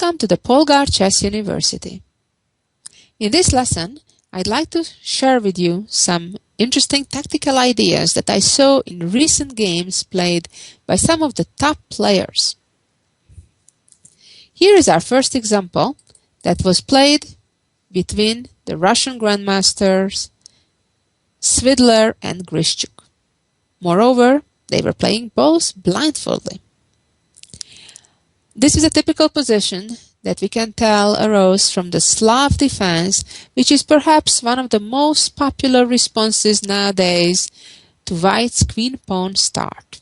Welcome to the Polgar Chess University. In this lesson, I'd like to share with you some interesting tactical ideas that I saw in recent games played by some of the top players. Here is our first example that was played between the Russian grandmasters Svidler and Grishchuk. Moreover, they were playing both blindfolded. This is a typical position that we can tell arose from the Slav Defense, which is perhaps one of the most popular responses nowadays to White's queen-pawn start.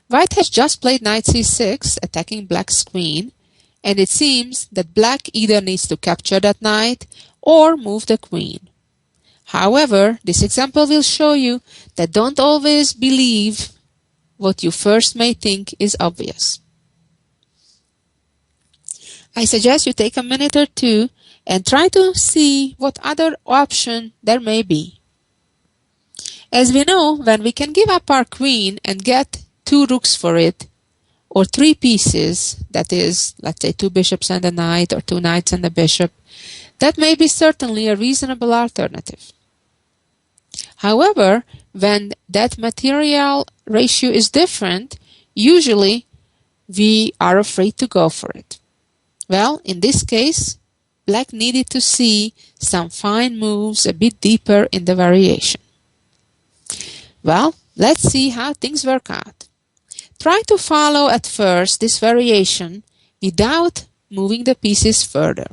White has just played knight c6, attacking Black's queen, and it seems that Black either needs to capture that knight or move the queen. However, this example will show you that don't always believe what you first may think is obvious. I suggest you take a minute or two and try to see what other option there may be. As we know, when we can give up our queen and get 2 rooks for it, or 3 pieces, that is, let's say 2 bishops and a knight, or 2 knights and a bishop, that may be certainly a reasonable alternative. However, when that material ratio is different, usually we are afraid to go for it. Well, in this case, Black needed to see some fine moves a bit deeper in the variation. Well, let's see how things work out. Try to follow at first this variation without moving the pieces further.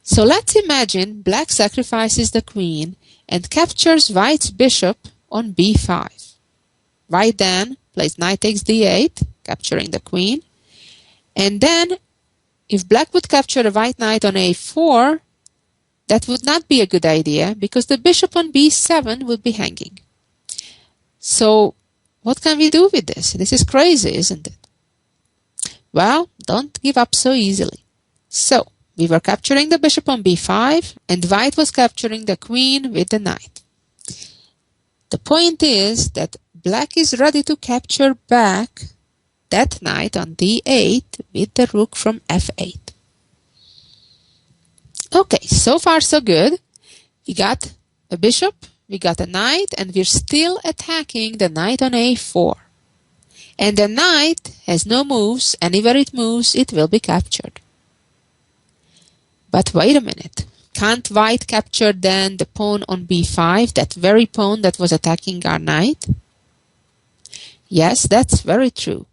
So let's imagine Black sacrifices the queen and captures White's bishop on b5. White then plays knight takes d8, capturing the queen. And then, if Black would capture the white knight on a4, that would not be a good idea because the bishop on b7 would be hanging. So, what can we do with this? This is crazy, isn't it? Well, don't give up so easily. So, we were capturing the bishop on b5, and White was capturing the queen with the knight. The point is that Black is ready to capture back that knight on d8 with the rook from f8. Okay, so far so good. We got a bishop, we got a knight, and we're still attacking the knight on a4. And the knight has no moves. Anywhere it moves, it will be captured. But wait a minute. Can't White capture then the pawn on b5, that very pawn that was attacking our knight? Yes, that's very true.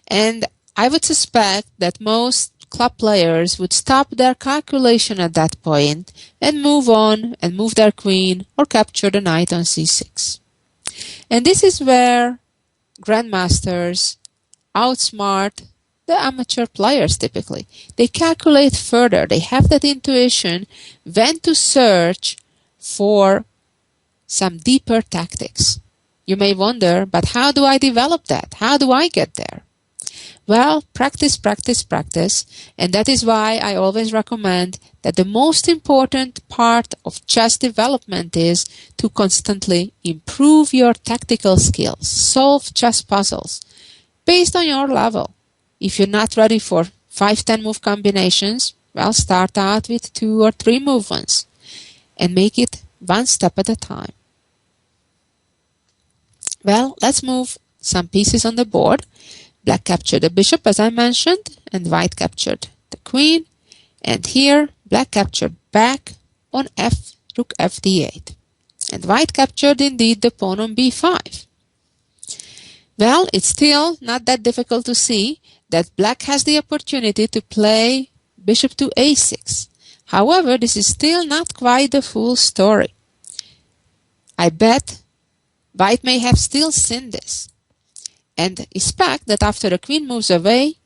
And I would suspect that most club players would stop their calculation at that point and move on and move their queen or capture the knight on c6. And this is where grandmasters outsmart the amateur players typically. They calculate further. They have that intuition when to search for some deeper tactics. You may wonder, but how do I develop that? How do I get there? Well, practice, practice, practice. And that is why I always recommend that the most important part of chess development is to constantly improve your tactical skills. Solve chess puzzles based on your level. If you're not ready for 5-10 move combinations, well, start out with 2 or 3 move ones and make it one step at a time. Well, let's move some pieces on the board. Black captured the bishop, as I mentioned, and White captured the queen. And here, Black captured back on rook fd8. And White captured indeed the pawn on b5. Well, it's still not that difficult to see that Black has the opportunity to play bishop to a6. However, this is still not quite the full story. I bet White may have still seen this and expect that after the queen moves away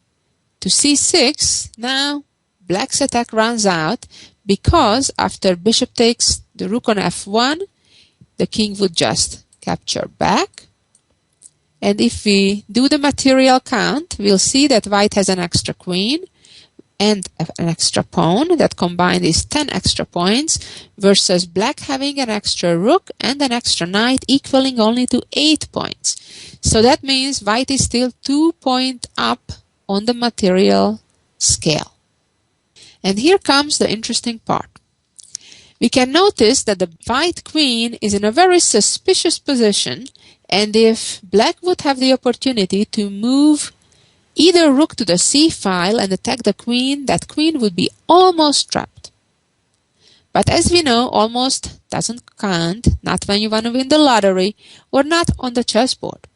to c6, now Black's attack runs out because after bishop takes the rook on f1, the king would just capture back. And if we do the material count, we'll see that White has an extra queen and an extra pawn. That combined is 10 extra points versus Black having an extra rook and an extra knight equaling only to 8 points. So that means White is still 2 points up on the material scale. And here comes the interesting part. We can notice that the white queen is in a very suspicious position, and if black would have the opportunity to move either rook to the c file and attack the queen, that queen would be almost trapped. But as we know, almost doesn't count, not when you want to win the lottery or not on the chessboard.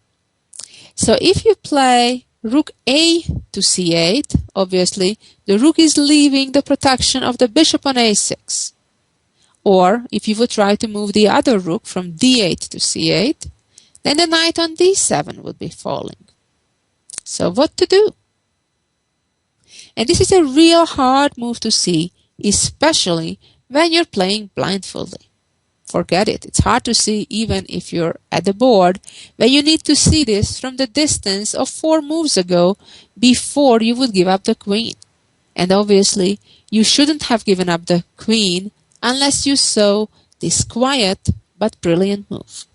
So if you play rook a to c8, obviously the rook is leaving the protection of the bishop on a6. Or if you would try to move the other rook from d8 to c8, then the knight on d7 would be falling. So what to do? And this is a real hard move to see, especially when you're playing blindfolded. Forget it. It's hard to see even if you're at the board, where you need to see this from the distance of 4 moves ago before you would give up the queen. And obviously, you shouldn't have given up the queen unless you saw this quiet but brilliant move.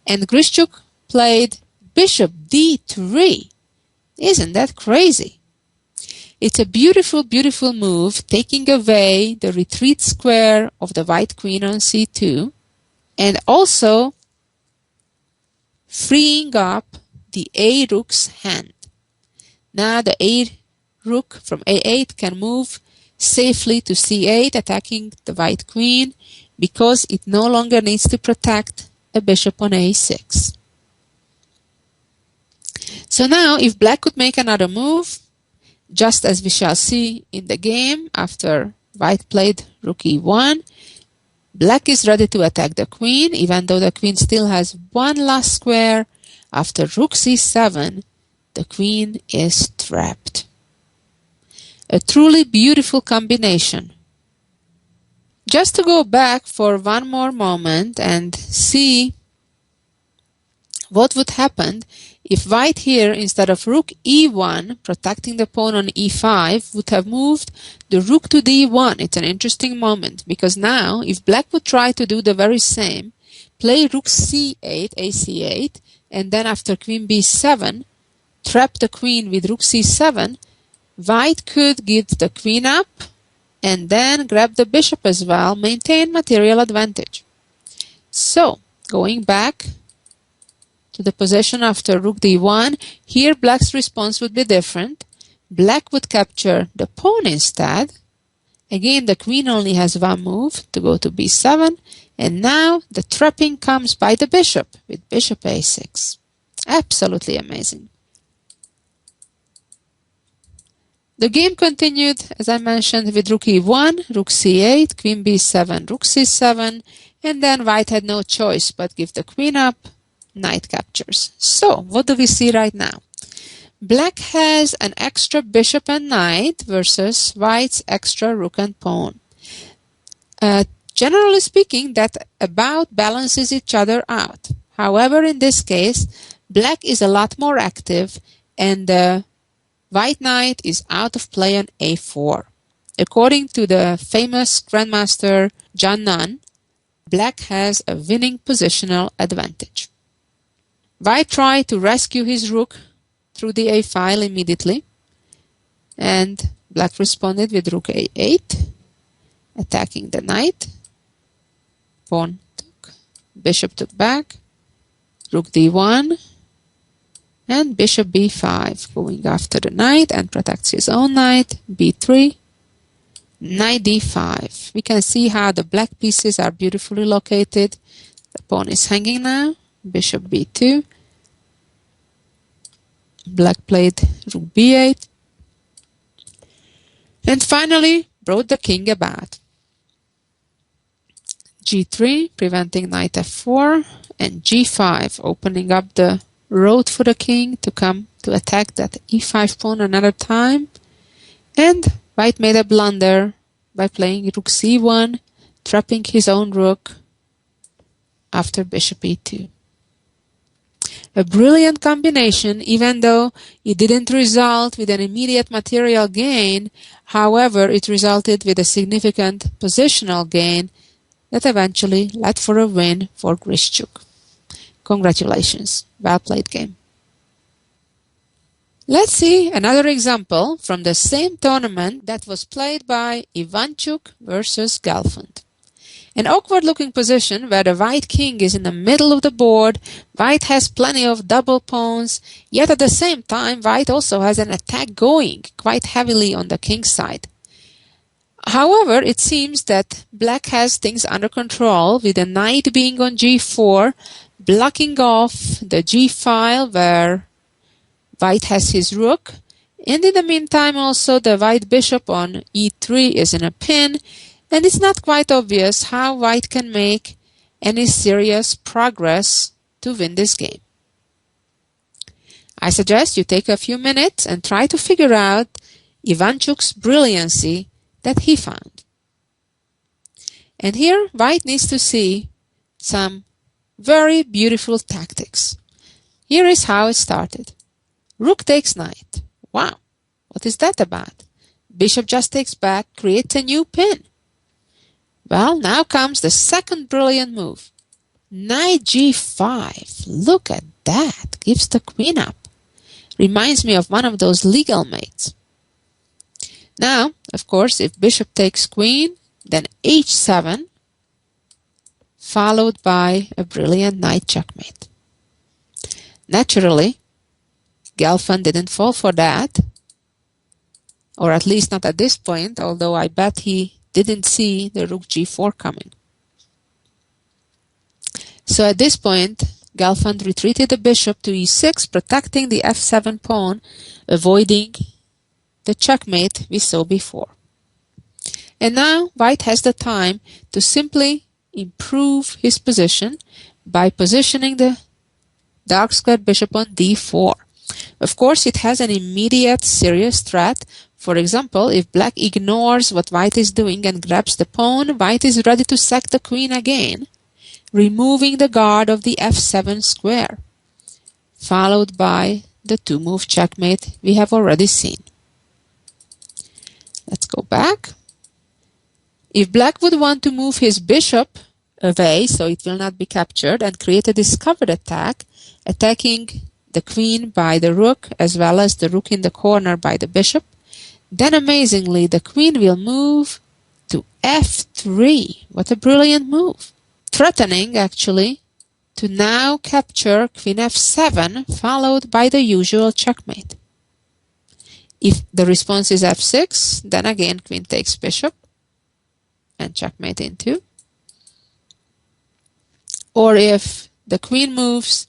And Grischuk played bishop d3. Isn't that crazy? It's a beautiful, beautiful move, taking away the retreat square of the white queen on c2, and also freeing up the a rook's hand. Now the a rook from a8 can move safely to c8, attacking the white queen, because it no longer needs to protect a bishop on a6. So now if black could make another move, just as we shall see in the game, after white played rook e1, black is ready to attack the queen, even though the queen still has one last square. After rook c7, the queen is trapped. A truly beautiful combination. Just to go back for one more moment and see what would happen if white here, instead of rook e1, protecting the pawn on e5, would have moved the rook to d1. It's an interesting moment, because now, if black would try to do the very same, play rook c8, ac8, and then after queen b7, trap the queen with rook c7, white could give the queen up, and then grab the bishop as well, maintain material advantage. So, going back to the position after rook d1, here black's response would be different. Black would capture the pawn instead. Again, the queen only has one move to go to b7, and now the trapping comes by the bishop with bishop a6. Absolutely amazing. The game continued, as I mentioned, with rook e1, rook c8, queen b7, rook c7, and then white had no choice but give the queen up. Knight captures. So, what do we see right now? Black has an extra bishop and knight versus white's extra rook and pawn. Generally speaking, that about balances each other out. However, in this case, black is a lot more active, and the white knight is out of play on a4. According to the famous grandmaster John Nunn, black has a winning positional advantage. White tried to rescue his rook through the a file immediately, and black responded with rook a8, attacking the knight. Pawn took, bishop took back, rook d1, and bishop b5, going after the knight and protects his own knight, b3, knight d5. We can see how the black pieces are beautifully located. The pawn is hanging now. Bishop b2, black played rook b8, and finally brought the king about. g3, preventing knight f4, and g5, opening up the road for the king to come to attack that e5 pawn another time. And white made a blunder by playing rook c1, trapping his own rook after bishop e2. A brilliant combination, even though it didn't result with an immediate material gain. However, it resulted with a significant positional gain that eventually led for a win for Grischuk. Congratulations. Well played game. Let's see another example from the same tournament that was played by Ivanchuk versus Gelfand. An awkward-looking position where the white king is in the middle of the board. White has plenty of double pawns, yet at the same time white also has an attack going quite heavily on the king's side. However, it seems that black has things under control, with the knight being on g4, blocking off the g file where white has his rook, and in the meantime also the white bishop on e3 is in a pin, and it's not quite obvious how white can make any serious progress to win this game. I suggest you take a few minutes and try to figure out Ivanchuk's brilliancy that he found. And here white needs to see some very beautiful tactics. Here is how it started. Rook takes knight. Wow, what is that about? Bishop just takes back, creates a new pin. Well, now comes the second brilliant move. Knight g5. Look at that. Gives the queen up. Reminds me of one of those legal mates. Now, of course, if bishop takes queen, then h7, followed by a brilliant knight checkmate. Naturally, Gelfand didn't fall for that, or at least not at this point, although I bet he didn't see the rook g4 coming. So at this point, Gelfand retreated the bishop to e6, protecting the f7 pawn, avoiding the checkmate we saw before. And now white has the time to simply improve his position by positioning the dark squared bishop on d4. Of course, it has an immediate serious threat. For example, if black ignores what white is doing and grabs the pawn, white is ready to sack the queen again, removing the guard of the f7 square, followed by the two-move checkmate we have already seen. Let's go back. If black would want to move his bishop away so it will not be captured and create a discovered attack, attacking the queen by the rook as well as the rook in the corner by the bishop, then amazingly the queen will move to f3. What a brilliant move. Threatening actually to now capture queen f7 followed by the usual checkmate. If the response is f6, then again queen takes bishop and checkmate into. Or if the queen moves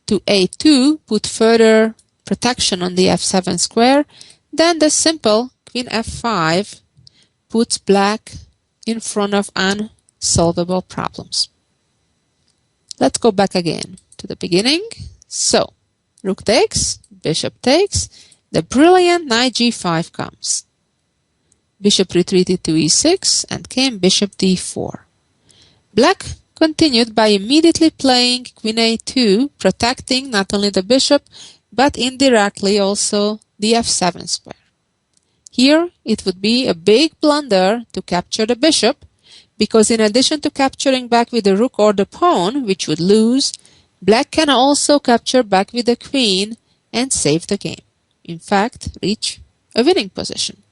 to a2, put further protection on the f7 square, then the simple queen f5 puts black in front of unsolvable problems. Let's go back again to the beginning. So, rook takes, bishop takes, the brilliant knight g5 comes. Bishop retreated to e6 and came bishop d4. Black continued by immediately playing queen a2, protecting not only the bishop, but indirectly also the f7 square. Here, it would be a big blunder to capture the bishop, because in addition to capturing back with the rook or the pawn, which would lose, black can also capture back with the queen and save the game. In fact, reach a winning position.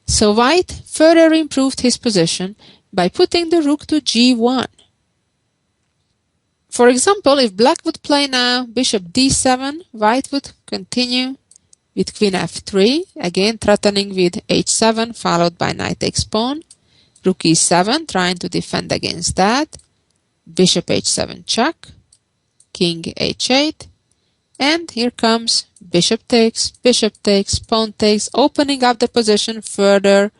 So white further improved his position by putting the rook to g1. For example, if black would play now bishop d7, white would continue with queen f3, again threatening with h7 followed by knight takes pawn, rook e7 trying to defend against that, bishop h7 check, king h8, and here comes bishop takes, pawn takes, opening up the position further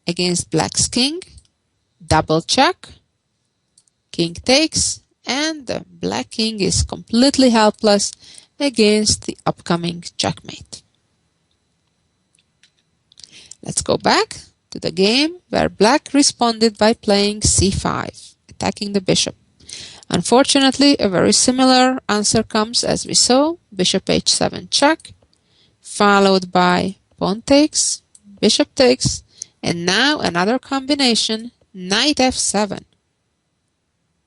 against black's king, double check, king takes, and the black king is completely helpless against the upcoming checkmate. Let's go back to the game where black responded by playing c5, attacking the bishop. Unfortunately, a very similar answer comes as we saw, bishop h7 check, followed by pawn takes, bishop takes, and now another combination, knight f7.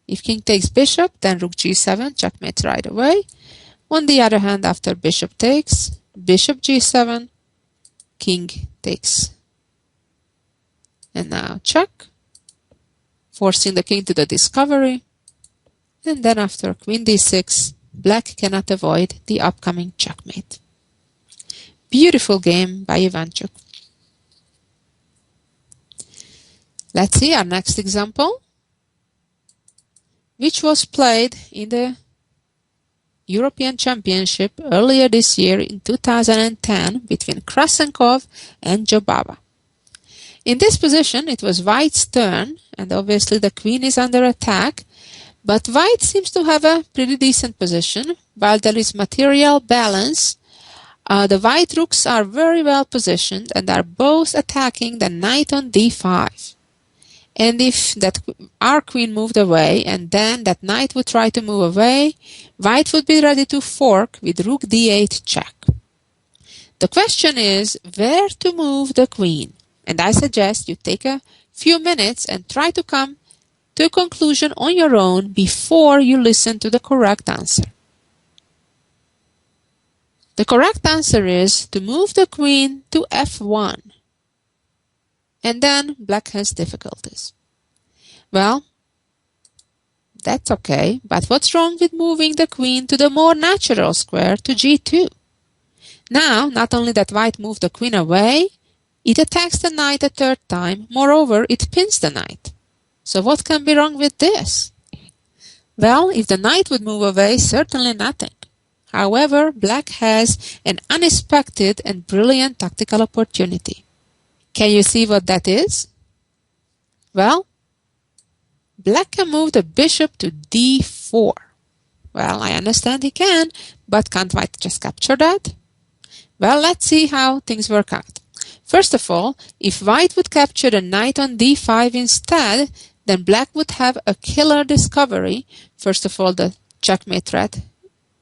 If king takes bishop, then rook g7, checkmate right away. On the other hand, after bishop takes, bishop g7, king takes. And now check, forcing the king to the discovery. And then after queen d6, black cannot avoid the upcoming checkmate. Beautiful game by Ivanchuk. Let's see our next example, which was played in the European Championship earlier this year in 2010 between Krasenkov and Jobava. In this position, it was white's turn, and obviously the queen is under attack, but white seems to have a pretty decent position. While there is material balance, the white rooks are very well positioned and are both attacking the knight on d5. And if our queen moved away and then that knight would try to move away, white would be ready to fork with rook d8 check. The question is where to move the queen. And I suggest you take a few minutes and try to come to a conclusion on your own before you listen to the correct answer. The correct answer is to move the queen to f1. And then black has difficulties. Well, that's okay, but what's wrong with moving the queen to the more natural square to g2? Now, not only that white moved the queen away, it attacks the knight a third time. Moreover, it pins the knight. So what can be wrong with this? Well, if the knight would move away, certainly nothing. However, black has an unexpected and brilliant tactical opportunity. Can you see what that is? Well, black can move the bishop to d4. Well, I understand he can, but can't white just capture that? Well, let's see how things work out. First of all, if white would capture the knight on d5 instead, then black would have a killer discovery. First of all, the checkmate threat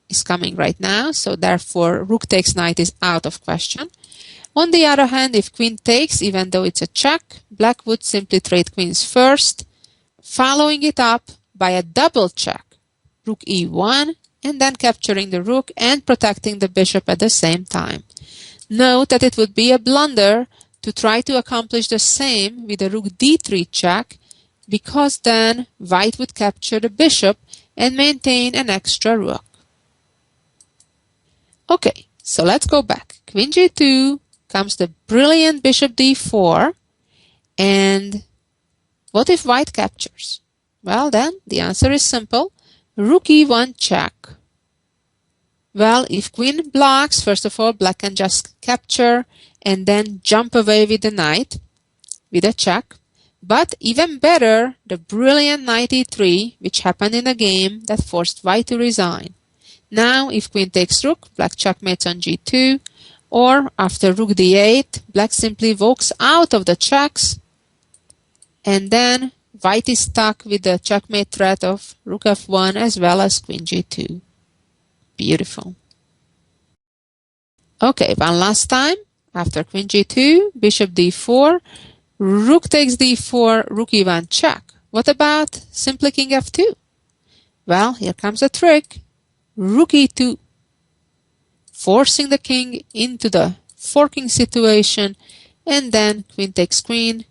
is coming right now, so therefore rook takes knight is out of question. On the other hand, if queen takes, even though it's a check, black would simply trade queens first, following it up by a double check, rook e1, and then capturing the rook and protecting the bishop at the same time. Note that it would be a blunder to try to accomplish the same with a rook d3 check, because then white would capture the bishop and maintain an extra rook. Okay, so let's go back. Queen g2 comes the brilliant bishop d4, and what if white captures? Well, then the answer is simple. Rook e1 check. Well, if queen blocks, first of all, black can just capture and then jump away with the knight with a check. But even better, the brilliant knight e3, which happened in a game that forced white to resign. Now, if queen takes rook, black checkmates on g2, or after rook d8, black simply walks out of the checks, and then white is stuck with the checkmate threat of rook f1 as well as queen g2. Beautiful. Okay, one last time. After queen g2, bishop d4, rook takes d4, rook e1 check. What about simply king f2? Well, here comes a trick. Rook e2, forcing the king into the forking situation, and then queen takes queen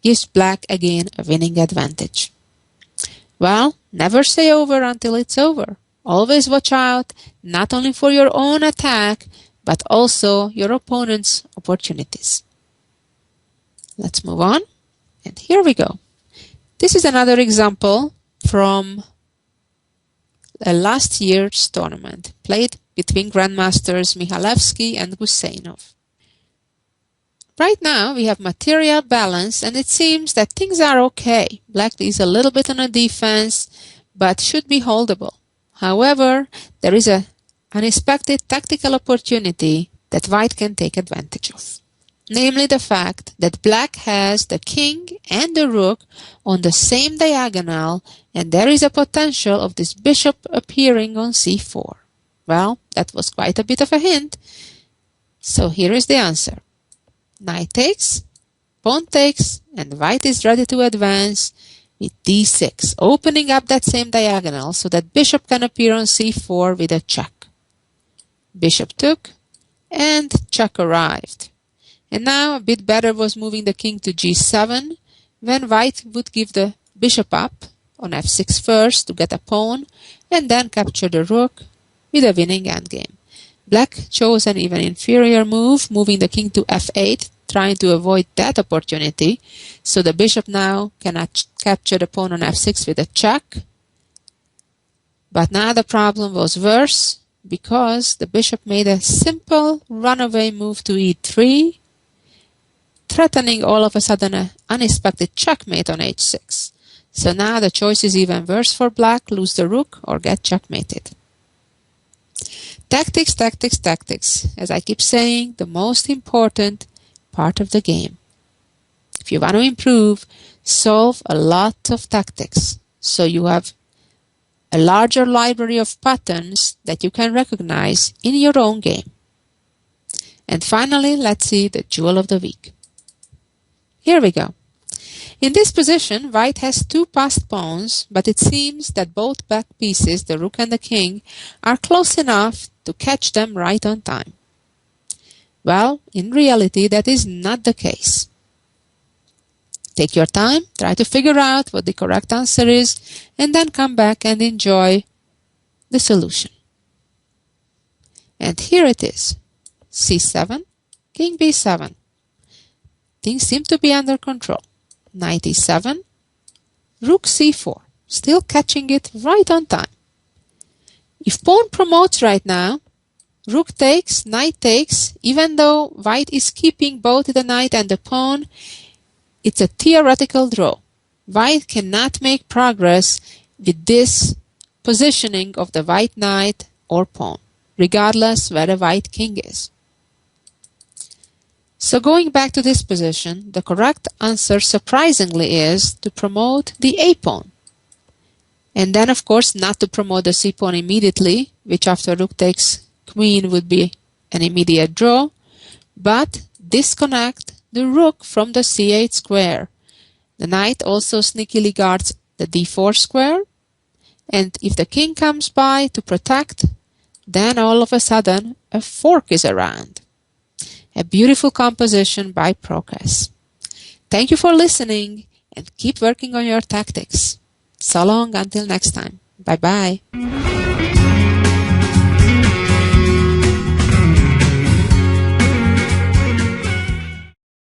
gives black again a winning advantage. Well, never say over until it's over. Always watch out, not only for your own attack, but also your opponent's opportunities. Let's move on. And here we go. This is another example from last year's tournament, played between Grandmasters Michalewski and Gusseinov. Right now we have material balance, and it seems that things are okay. Black is a little bit on a defense, but should be holdable. However, there is an unexpected tactical opportunity that white can take advantage of. Namely the fact that black has the king and the rook on the same diagonal, and there is a potential of this bishop appearing on c4. Well, that was quite a bit of a hint. So here is the answer. Knight takes, pawn takes, and white is ready to advance with d6, opening up that same diagonal so that bishop can appear on c4 with a check. Bishop took, and check arrived. And now a bit better was moving the king to g7, when white would give the bishop up on f6 first to get a pawn, and then capture the rook with a winning endgame. Black chose an even inferior move, moving the king to f8, trying to avoid that opportunity, so the bishop now cannot capture the pawn on f6 with a check. But now the problem was worse, because the bishop made a simple runaway move to e3, threatening all of a sudden an unexpected checkmate on h6. So now the choice is even worse for black: lose the rook or get checkmated. Tactics, tactics, tactics. As I keep saying, the most important part of the game. If you want to improve, solve a lot of tactics, so you have a larger library of patterns that you can recognize in your own game. And finally, let's see the jewel of the week. Here we go. In this position, white has two passed pawns, but it seems that both back pieces, the rook and the king, are close enough to catch them right on time. Well, in reality, that is not the case. Take your time, try to figure out what the correct answer is, and then come back and enjoy the solution. And here it is. c7, king b7. Things seem to be under control. Knight e7, rook c4, still catching it right on time. If pawn promotes right now, rook takes, knight takes, even though white is keeping both the knight and the pawn, it's a theoretical draw. White cannot make progress with this positioning of the white knight or pawn, regardless where the white king is. So going back to this position, the correct answer surprisingly is to promote the a-pawn. And then of course not to promote the c-pawn immediately, which after rook takes queen would be an immediate draw, but disconnect the rook from the c8 square. The knight also sneakily guards the d4 square, and if the king comes by to protect, then all of a sudden a fork is around. A beautiful composition by Progress. Thank you for listening, and keep working on your tactics. So long until next time. Bye-bye.